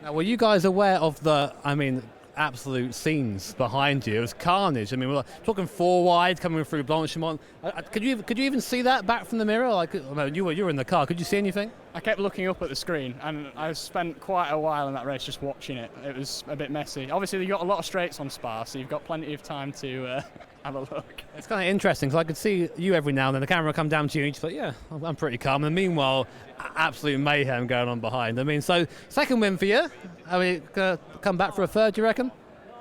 Now, were you guys aware of the, absolute scenes behind you? It was carnage. I mean, we're talking four wide coming through Blanchimont. Could you even see that back from the mirror? Like, you were in the car. Could you see anything? I kept looking up at the screen, and I spent quite a while in that race just watching it. It was a bit messy. Obviously, you've got a lot of straights on Spa, so you've got plenty of time to have a look. It's kind of interesting because I could see you every now and then. The camera would come down to you, and you just like, yeah, I'm pretty calm. And meanwhile, absolute mayhem going on behind. I mean, so second win for you. Are we gonna come back for a third? Do you reckon?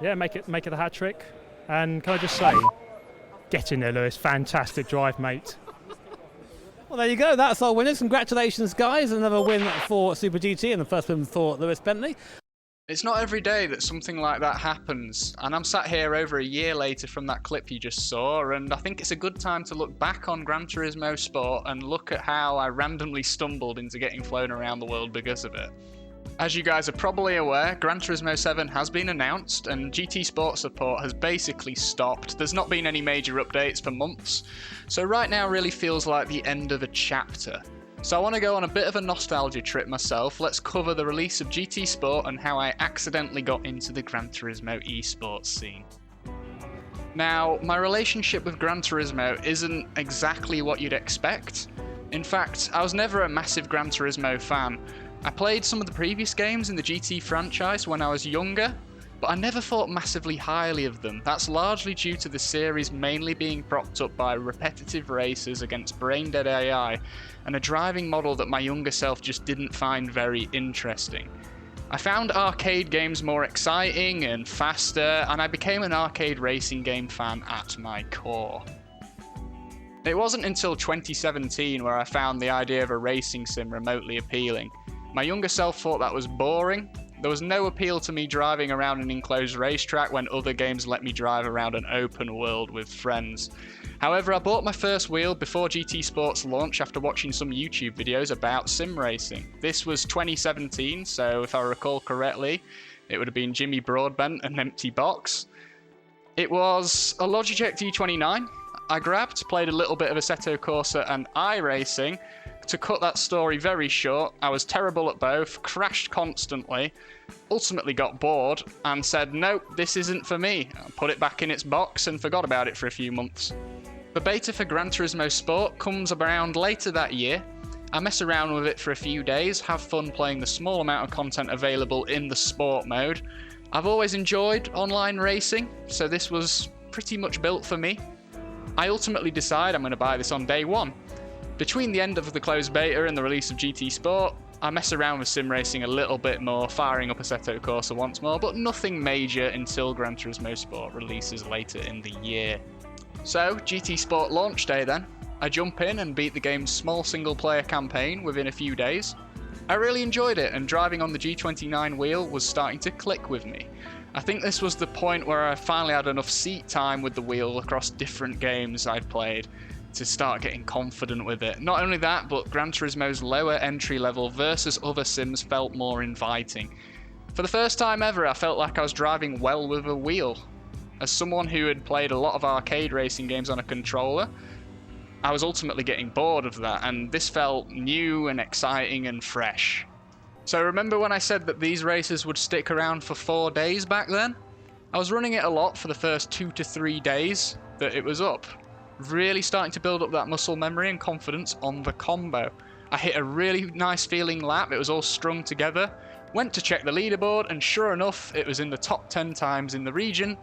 Yeah, make it a hat trick. And can I just say, get in there, Lewis. Fantastic drive, mate. Well, there you go. That's our winners. Congratulations, guys. Another win for Super GT and the first win for Lewis Bentley. It's not every day that something like that happens, and I'm sat here over a year later from that clip you just saw, and I think it's a good time to look back on Gran Turismo Sport and look at how I randomly stumbled into getting flown around the world because of it. As you guys are probably aware, Gran Turismo 7 has been announced and GT Sport support has basically stopped. There's not been any major updates for months, so right now really feels like the end of a chapter. So I want to go on a bit of a nostalgia trip myself. Let's cover the release of GT Sport and how I accidentally got into the Gran Turismo esports scene. Now, my relationship with Gran Turismo isn't exactly what you'd expect. In fact, I was never a massive Gran Turismo fan. I played some of the previous games in the GT franchise when I was younger, but I never thought massively highly of them. That's largely due to the series mainly being propped up by repetitive races against brain-dead AI, and a driving model that my younger self just didn't find very interesting. I found arcade games more exciting and faster, and I became an arcade racing game fan at my core. It wasn't until 2017 where I found the idea of a racing sim remotely appealing. My younger self thought that was boring. There was no appeal to me driving around an enclosed racetrack when other games let me drive around an open world with friends. However, I bought my first wheel before GT Sport's launch after watching some YouTube videos about sim racing. This was 2017, so if I recall correctly, it would have been Jimmy Broadbent and Empty Box. It was a Logitech G29 I grabbed, played a little bit of Assetto Corsa and iRacing. To cut that story very short, I was terrible at both, crashed constantly, ultimately got bored and said, nope, this isn't for me. I put it back in its box and forgot about it for a few months. The beta for Gran Turismo Sport comes around later that year. I mess around with it for a few days, have fun playing the small amount of content available in the sport mode. I've always enjoyed online racing, so this was pretty much built for me. I ultimately decide I'm going to buy this on day one. Between the end of the closed beta and the release of GT Sport, I mess around with sim racing a little bit more, firing up Assetto Corsa once more, but nothing major until Gran Turismo Sport releases later in the year. So, GT Sport launch day then. I jump in and beat the game's small single player campaign within a few days. I really enjoyed it, and driving on the G29 wheel was starting to click with me. I think this was the point where I finally had enough seat time with the wheel across different games I'd played to start getting confident with it. Not only that, but Gran Turismo's lower entry level versus other sims felt more inviting. For the first time ever, I felt like I was driving well with a wheel. As someone who had played a lot of arcade racing games on a controller, I was ultimately getting bored of that, and this felt new and exciting and fresh. So remember when I said that these races would stick around for 4 days back then? I was running it a lot for the first 2 to 3 days that it was up. Really starting to build up that muscle memory and confidence on the combo. I hit a really nice feeling lap, it was all strung together. Went to check the leaderboard, and sure enough, it was in the top 10 times in the region.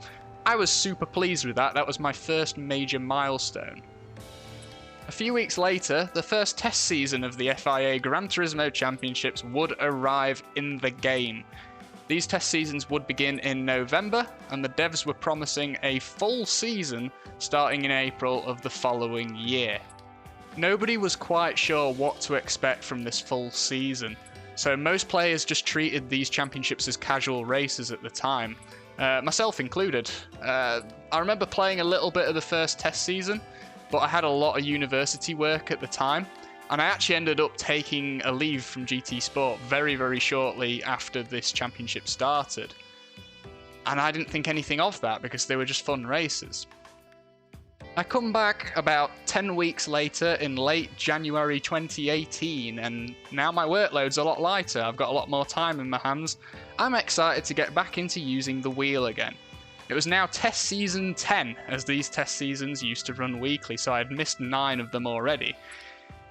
I was super pleased with that. That was my first major milestone. A few weeks later, the first test season of the FIA Gran Turismo Championships would arrive in the game. These test seasons would begin in November, and the devs were promising a full season starting in April of the following year. Nobody was quite sure what to expect from this full season, so most players just treated these championships as casual races at the time, myself included. I remember playing a little bit of the first test season, but I had a lot of university work at the time, and I actually ended up taking a leave from GT Sport very, very shortly after this championship started. And I didn't think anything of that because they were just fun races. I come back about 10 weeks later in late January 2018, and now my workload's a lot lighter. I've got a lot more time in my hands, I'm excited to get back into using the wheel again. It was now test season 10, as these test seasons used to run weekly, so I had missed 9 of them already.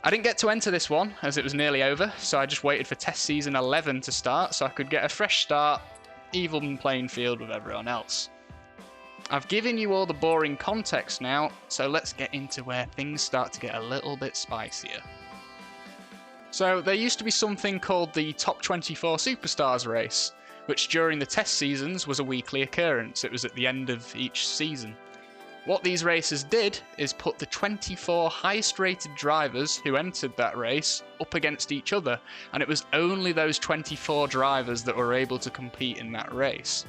I didn't get to enter this one, as it was nearly over, so I just waited for test season 11 to start, so I could get a fresh start, even playing field with everyone else. I've given you all the boring context now, so let's get into where things start to get a little bit spicier. So there used to be something called the Top 24 Superstars race, which during the test seasons was a weekly occurrence. It was at the end of each season. What these races did is put the 24 highest rated drivers who entered that race up against each other, and it was only those 24 drivers that were able to compete in that race.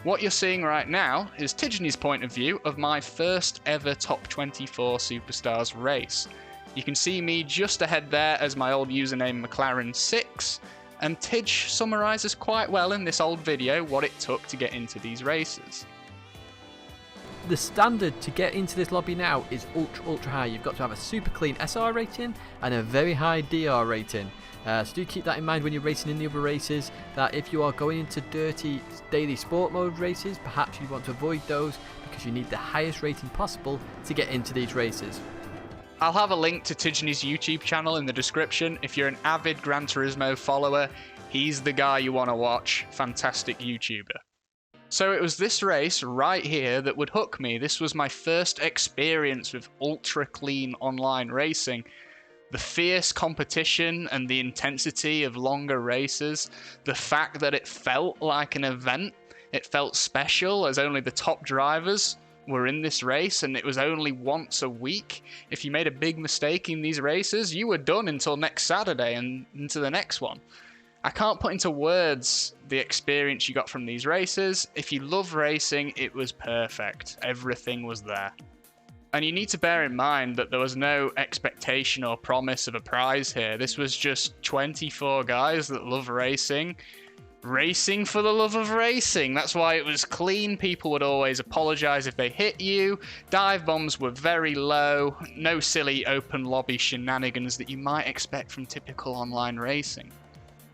What you're seeing right now is Tidgney's point of view of my first ever Top 24 Superstars race. You can see me just ahead there as my old username McLaren6, and Tidge summarises quite well in this old video what it took to get into these races. The standard to get into this lobby now is ultra high. You've got to have a super clean SR rating and a very high DR rating. So do keep that in mind when you're racing in the other races, that if you are going into dirty daily sport mode races, perhaps you want to avoid those because you need the highest rating possible to get into these races. I'll have a link to Tidgney's YouTube channel in the description. If you're an avid Gran Turismo follower, he's the guy you want to watch. Fantastic YouTuber. So it was this race right here that would hook me. This was my first experience with ultra clean online racing. The fierce competition and the intensity of longer races, the fact that it felt like an event, it felt special as only the top drivers were in this race, and it was only once a week. If you made a big mistake in these races, you were done until next Saturday and into the next one. I can't put into words the experience you got from these races. If you love racing, it was perfect. Everything was there. And you need to bear in mind that there was no expectation or promise of a prize here. This was just 24 guys that love racing. Racing for the love of racing. That's why it was clean. People would always apologize if they hit you. Dive bombs were very low. No silly open lobby shenanigans that you might expect from typical online racing.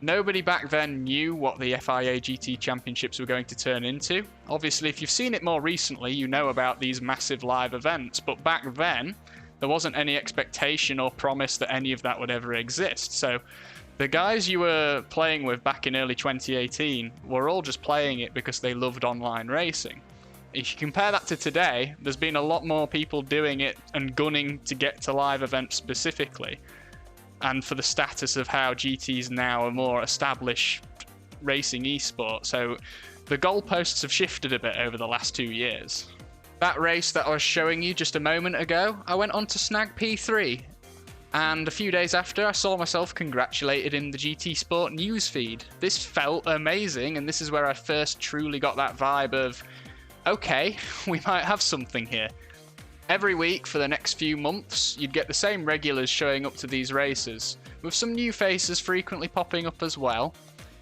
Nobody back then knew what the FIA GT Championships were going to turn into. Obviously, if you've seen it more recently, you know about these massive live events, but back then, there wasn't any expectation or promise that any of that would ever exist. So the guys you were playing with back in early 2018 were all just playing it because they loved online racing. If you compare that to today, there's been a lot more people doing it and gunning to get to live events specifically. And for the status of how GT's now a more established racing esport. So the goalposts have shifted a bit over the last 2 years. That race that I was showing you just a moment ago, I went on to snag P3. And a few days after, I saw myself congratulated in the GT Sport newsfeed. This felt amazing, and this is where I first truly got that vibe of, okay, we might have something here. Every week for the next few months, you'd get the same regulars showing up to these races, with some new faces frequently popping up as well.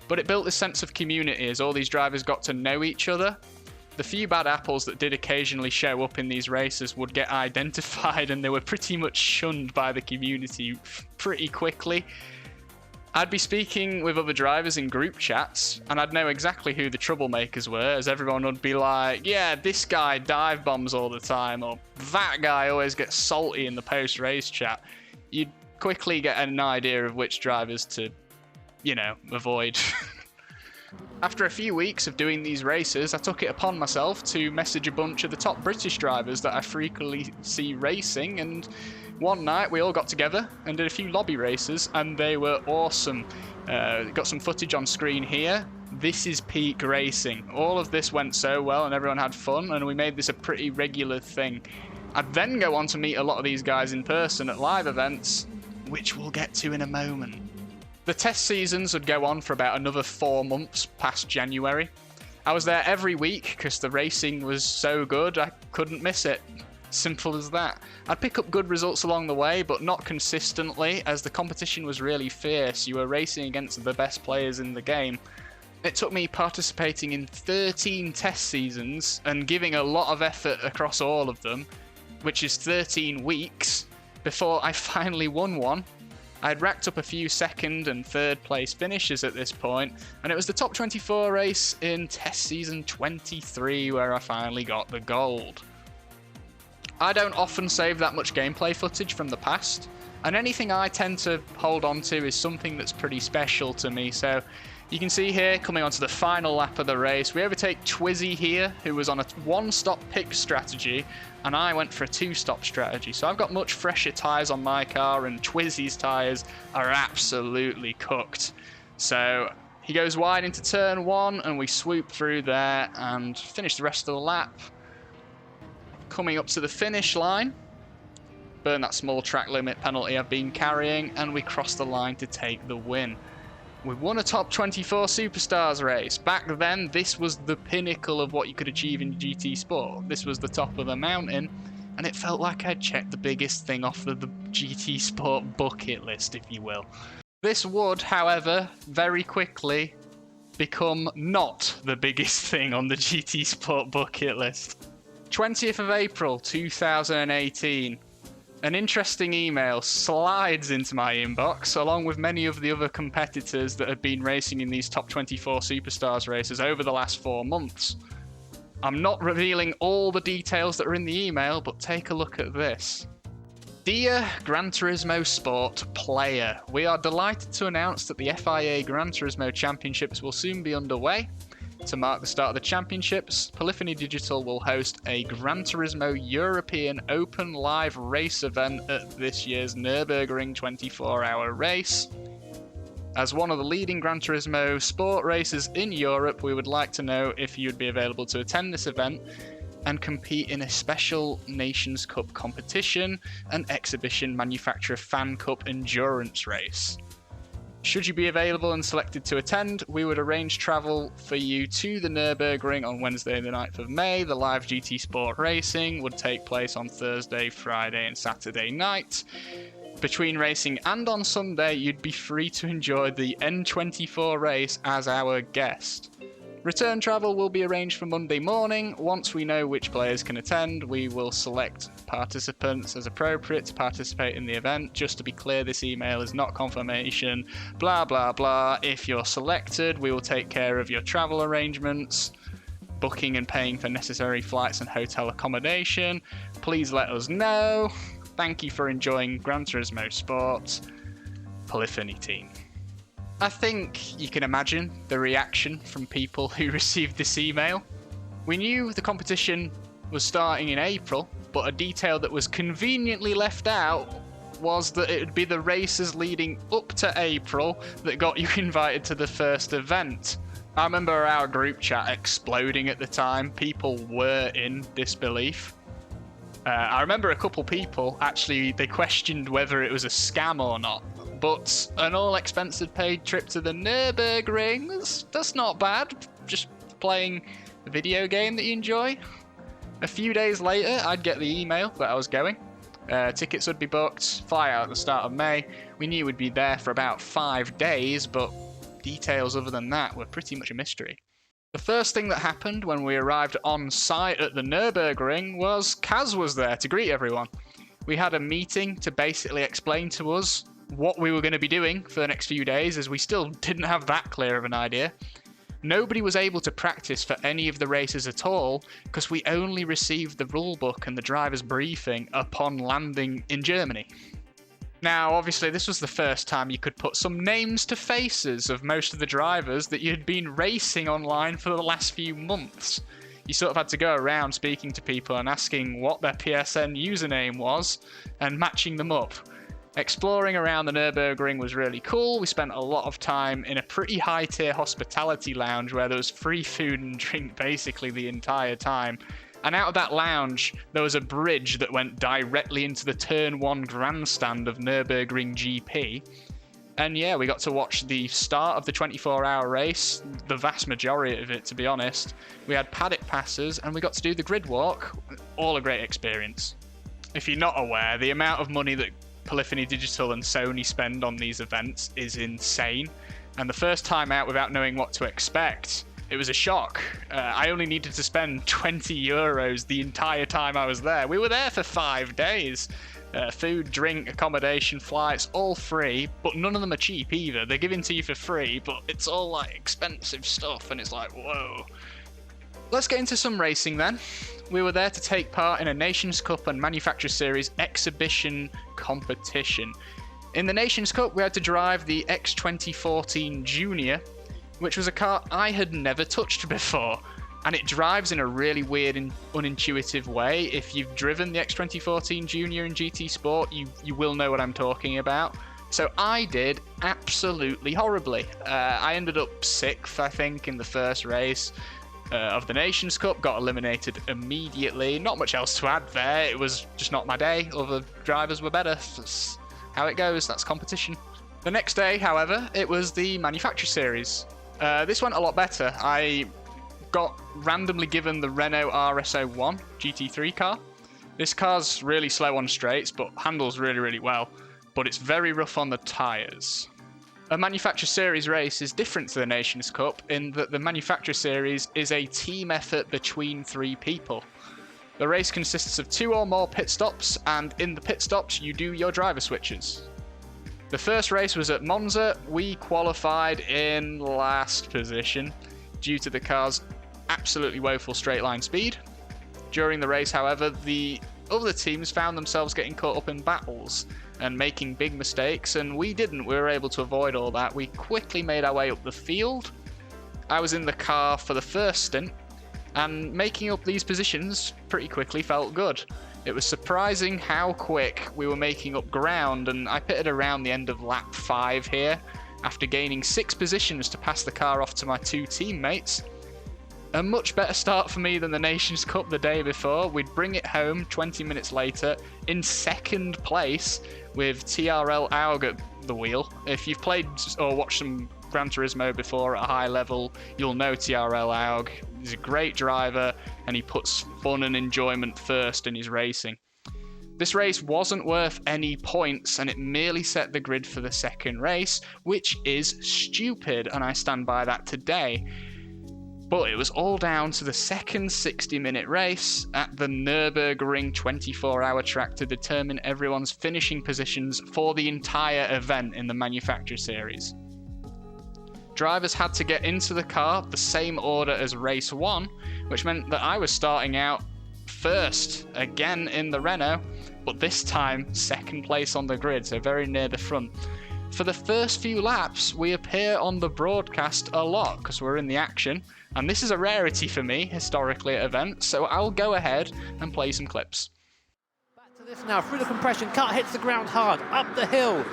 But it built this sense of community as all these drivers got to know each other. The few bad apples that did occasionally show up in these races would get identified, and they were pretty much shunned by the community pretty quickly. I'd be speaking with other drivers in group chats, and I'd know exactly who the troublemakers were, as everyone would be like, yeah, this guy dive bombs all the time, or that guy always gets salty in the post-race chat. You'd quickly get an idea of which drivers to, avoid. After a few weeks of doing these races, I took it upon myself to message a bunch of the top British drivers that I frequently see racing, and one night we all got together and did a few lobby races, and they were awesome. Got some footage on screen here. This is peak racing. All of this went so well and everyone had fun, and we made this a pretty regular thing. I'd then go on to meet a lot of these guys in person at live events, which we'll get to in a moment. The test seasons would go on for about another 4 months past January. I was there every week because the racing was so good I couldn't miss it. Simple as that. I'd pick up good results along the way, but not consistently, as the competition was really fierce. You were racing against the best players in the game. It took me participating in 13 test seasons and giving a lot of effort across all of them, which is 13 weeks, before I finally won one. I'd racked up a few second and third place finishes at this point, and it was the top 24 race in test season 23 where I finally got the gold. I don't often save that much gameplay footage from the past, and anything I tend to hold on to is something that's pretty special to me. So you can see here, coming onto the final lap of the race, we overtake Twizzy here, who was on a one-stop pick strategy, and I went for a two-stop strategy. So I've got much fresher tyres on my car, and Twizzy's tyres are absolutely cooked. So he goes wide into turn 1, and we swoop through there and finish the rest of the lap. Coming up to the finish line, burn that small track limit penalty I've been carrying, and we cross the line to take the win. We won a top 24 Superstars race. Back then, this was the pinnacle of what you could achieve in GT Sport. This was the top of the mountain, and it felt like I'd checked the biggest thing off the GT Sport bucket list, if you will. This would, however, very quickly become not the biggest thing on the GT Sport bucket list. 20th of April 2018. An interesting email slides into my inbox, along with many of the other competitors that have been racing in these top 24 Superstars races over the last 4 months. I'm not revealing all the details that are in the email, but take a look at this. Dear Gran Turismo Sport player, we are delighted to announce that the FIA Gran Turismo Championships will soon be underway. To mark the start of the championships, Polyphony Digital will host a Gran Turismo European Open Live race event at this year's Nurburgring 24-hour race. As one of the leading Gran Turismo sport races in Europe, we would like to know if you'd be available to attend this event and compete in a special Nations Cup competition and exhibition manufacturer Fan Cup endurance race. Should you be available and selected to attend, we would arrange travel for you to the Nurburgring on Wednesday the 9th of May. The live GT Sport racing would take place on Thursday, Friday and Saturday night. Between racing and on Sunday, you'd be free to enjoy the N24 race as our guest. Return travel will be arranged for Monday morning. Once we know which players can attend, we will select participants as appropriate to participate in the event. Just to be clear, this email is not confirmation, blah blah blah. If you're selected, we will take care of your travel arrangements, booking and paying for necessary flights and hotel accommodation. Please let us know. Thank you for enjoying Gran Turismo Sport. Polyphony team. I think you can imagine the reaction from people who received this email. We knew the competition was starting in April, but a detail that was conveniently left out was that it would be the races leading up to April that got you invited to the first event. I remember our group chat exploding at the time. People were in disbelief. I remember a couple people, actually, they questioned whether it was a scam or not. But an all-expenses paid trip to the Nurburgring, that's not bad. Just playing a video game that you enjoy. A few days later, I'd get the email that I was going. Tickets would be booked, fly out at the start of May. We knew we'd be there for about 5 days, but details other than that were pretty much a mystery. The first thing that happened when we arrived on site at the Nurburgring was Kaz was there to greet everyone. We had a meeting to basically explain to us what we were going to be doing for the next few days, as we still didn't have that clear of an idea. Nobody was able to practice for any of the races at all because we only received the rulebook and the driver's briefing upon landing in Germany. Now, obviously, this was the first time you could put some names to faces of most of the drivers that you'd been racing online for the last few months. You sort of had to go around speaking to people and asking what their PSN username was and matching them up. Exploring around the Nurburgring was really cool. We spent a lot of time in a pretty high-tier hospitality lounge where there was free food and drink basically the entire time. And out of that lounge, there was a bridge that went directly into the Turn 1 grandstand of Nurburgring GP. And yeah, we got to watch the start of the 24-hour race, the vast majority of it, to be honest. We had paddock passes, and we got to do the grid walk. All a great experience. If you're not aware, the amount of money that Polyphony Digital and Sony spend on these events is insane. And the first time out without knowing what to expect, it was a shock. I only needed to spend €20 the entire time I was there. We were there for 5 days. Food, drink, accommodation, flights, all free, but none of them are cheap either. They're given to you for free, but it's all like expensive stuff, and it's like, whoa. Let's get into some racing then. We were there to take part in a Nations Cup and Manufacturer Series exhibition competition. In the Nations Cup, we had to drive the X2014 Junior, which was a car I had never touched before. And it drives in a really weird and unintuitive way. If you've driven the X2014 Junior in GT Sport, you will know what I'm talking about. So I did absolutely horribly. I ended up 6th, I think, in the first race of the Nations Cup. Got eliminated immediately. Not much else to add there. It was just not my day. Other drivers were better. That's how it goes. That's competition. The next day, however, it was the Manufacturer Series. This went a lot better. I got randomly given the Renault RS01 GT3 car. This car's really slow on straights, but handles really, really well. But it's very rough on the tyres. A Manufacturer Series race is different to the Nations Cup in that the Manufacturer Series is a team effort between 3 people. The race consists of 2 or more pit stops, and in the pit stops you do your driver switches. The first race was at Monza. We qualified in last position due to the car's absolutely woeful straight line speed. During the race, however, the other teams found themselves getting caught up in battles and making big mistakes, and we didn't. We were able to avoid all that. We quickly made our way up the field. I was in the car for the first stint, and making up these positions pretty quickly felt good. It was surprising how quick we were making up ground, and I pitted around the end of lap 5 here after gaining 6 positions to pass the car off to my 2 teammates. A much better start for me than the Nations Cup the day before. We'd bring it home 20 minutes later in 2nd place with TRL Aug at the wheel. If you've played or watched some Gran Turismo before at a high level, you'll know TRL Aug. He's a great driver and he puts fun and enjoyment first in his racing. This race wasn't worth any points and it merely set the grid for the second race, which is stupid, and I stand by that today. But it was all down to the second 60-minute race at the Nurburgring 24-hour track to determine everyone's finishing positions for the entire event in the Manufacturer Series. Drivers had to get into the car the same order as race 1, which meant that I was starting out first again in the Renault, but this time 2nd place on the grid, so very near the front. For the first few laps, we appear on the broadcast a lot because we're in the action, and this is a rarity for me historically at events, so I'll go ahead and play some clips. Back to this now, through the compression, car hits the ground hard, up the hill,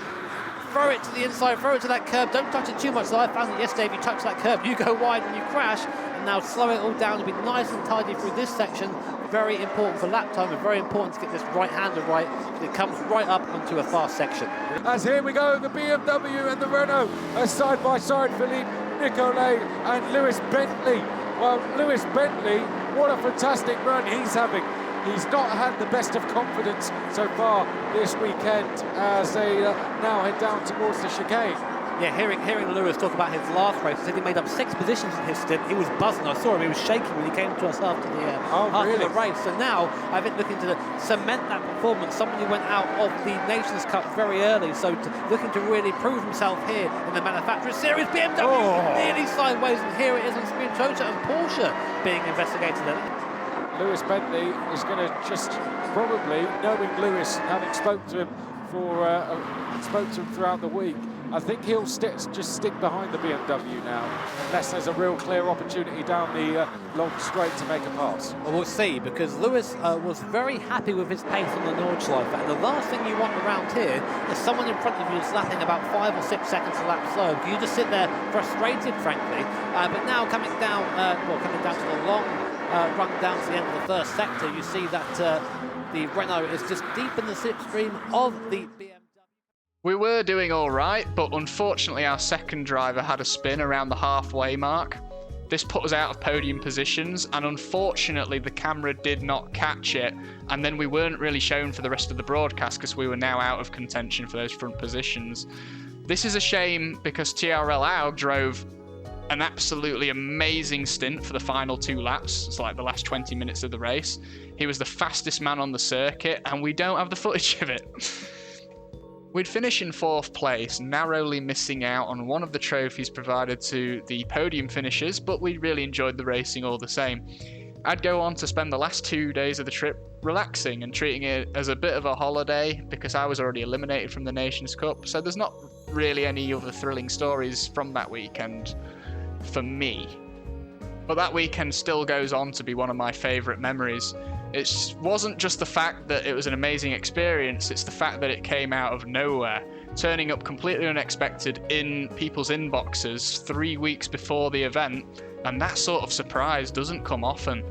throw it to the inside, throw it to that curb, don't touch it too much. So I found that yesterday if you touch that curb, you go wide and you crash, and now slow it all down to be nice and tidy through this section. Very important for lap time and very important to get this right-hander right, because it comes right up onto a fast section. As here we go, the BMW and the Renault are side by side. Philippe Nicolet and Lewis Bentley. Well, Lewis Bentley, what a fantastic run he's having. He's not had the best of confidence so far this weekend as they now head down towards the chicane. Yeah, hearing Lewis talk about his last race, he said he made up 6 positions in his stint. He was buzzing. I saw him. He was shaking when he came to us after the race. So now I've been looking to cement that performance. Somebody went out of the Nations Cup very early, so looking to really prove himself here in the Manufacturer Series. BMW nearly sideways, and here it is on screen. Toyota and Porsche being investigated. Lewis Bentley is going to just probably, knowing Lewis, having spoke to him throughout the week, I think he'll just stick behind the BMW now, unless there's a real clear opportunity down the long straight to make a pass. Well, we'll see, because Lewis was very happy with his pace on the Nordschleife, and the last thing you want around here is someone in front of you slapping about 5 or 6 seconds a lap slow. You just sit there frustrated, frankly. But now coming down to the long run down to the end of the first sector, you see that the Renault is just deep in the slipstream of the BMW. We were doing all right, but unfortunately our second driver had a spin around the halfway mark. This put us out of podium positions, and unfortunately the camera did not catch it, and then we weren't really shown for the rest of the broadcast because we were now out of contention for those front positions. This is a shame because TRL Aug drove an absolutely amazing stint for the final 2 laps. It's like the last 20 minutes of the race. He was the fastest man on the circuit, and we don't have the footage of it. We'd finish in 4th place, narrowly missing out on one of the trophies provided to the podium finishers, but we really enjoyed the racing all the same. I'd go on to spend the last 2 days of the trip relaxing and treating it as a bit of a holiday because I was already eliminated from the Nations Cup, so there's not really any other thrilling stories from that weekend for me. But that weekend still goes on to be one of my favourite memories. It wasn't just the fact that it was an amazing experience, it's the fact that it came out of nowhere, turning up completely unexpected in people's inboxes 3 weeks before the event, and that sort of surprise doesn't come often.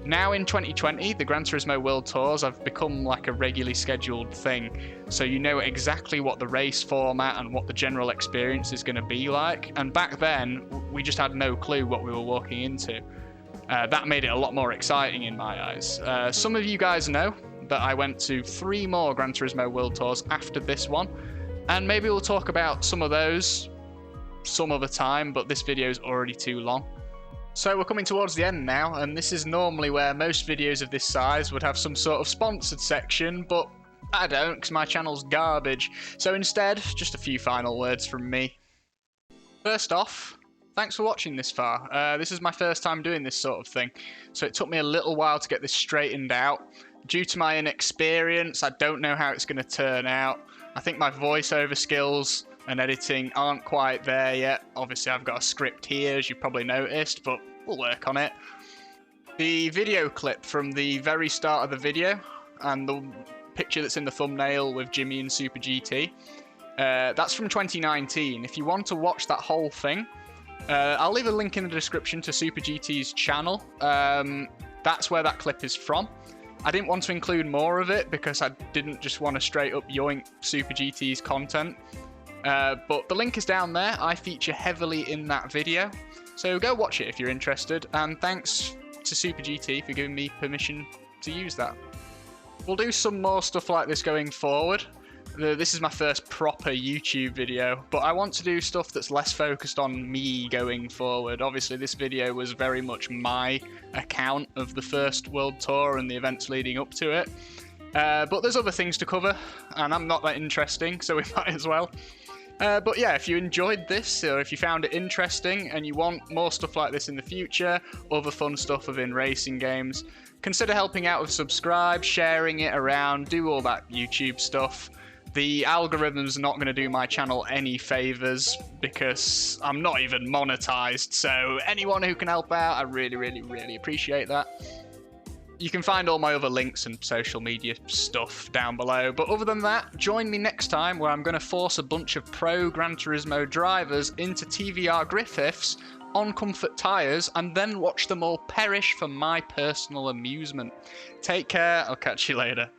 Now in 2020, the Gran Turismo World Tours have become like a regularly scheduled thing, so you know exactly what the race format and what the general experience is going to be like, and back then we just had no clue what we were walking into. That made it a lot more exciting in my eyes. Some of you guys know that I went to 3 more Gran Turismo World Tours after this one, and maybe we'll talk about some of those some other time, but this video is already too long. So we're coming towards the end now, and this is normally where most videos of this size would have some sort of sponsored section, but I don't, because my channel's garbage. So instead, just a few final words from me. First off, thanks for watching this far. This is my first time doing this sort of thing, so it took me a little while to get this straightened out. Due to my inexperience, I don't know how it's going to turn out. I think my voiceover skills and editing aren't quite there yet. Obviously I've got a script here, as you probably noticed, but we'll work on it. The video clip from the very start of the video and the picture that's in the thumbnail with Jimmy and Super GT, that's from 2019. If you want to watch that whole thing, I'll leave a link in the description to Super GT's channel. That's where that clip is from. I didn't want to include more of it because I didn't just want to straight up yoink Super GT's content. But the link is down there. I feature heavily in that video, so go watch it if you're interested, and thanks to Super GT for giving me permission to use that. We'll do some more stuff like this going forward. This is my first proper YouTube video, but I want to do stuff that's less focused on me going forward. Obviously this video was very much my account of the first World Tour and the events leading up to it. But there's other things to cover, and I'm not that interesting, so we might as well. But yeah, if you enjoyed this, or if you found it interesting and you want more stuff like this in the future, other fun stuff within racing games, consider helping out with subscribe, sharing it around, do all that YouTube stuff. The algorithm's not going to do my channel any favours because I'm not even monetized, so anyone who can help out, I really, really, really appreciate that. You can find all my other links and social media stuff down below, but other than that, join me next time where I'm going to force a bunch of pro Gran Turismo drivers into TVR Griffiths on comfort tyres and then watch them all perish for my personal amusement. Take care, I'll catch you later.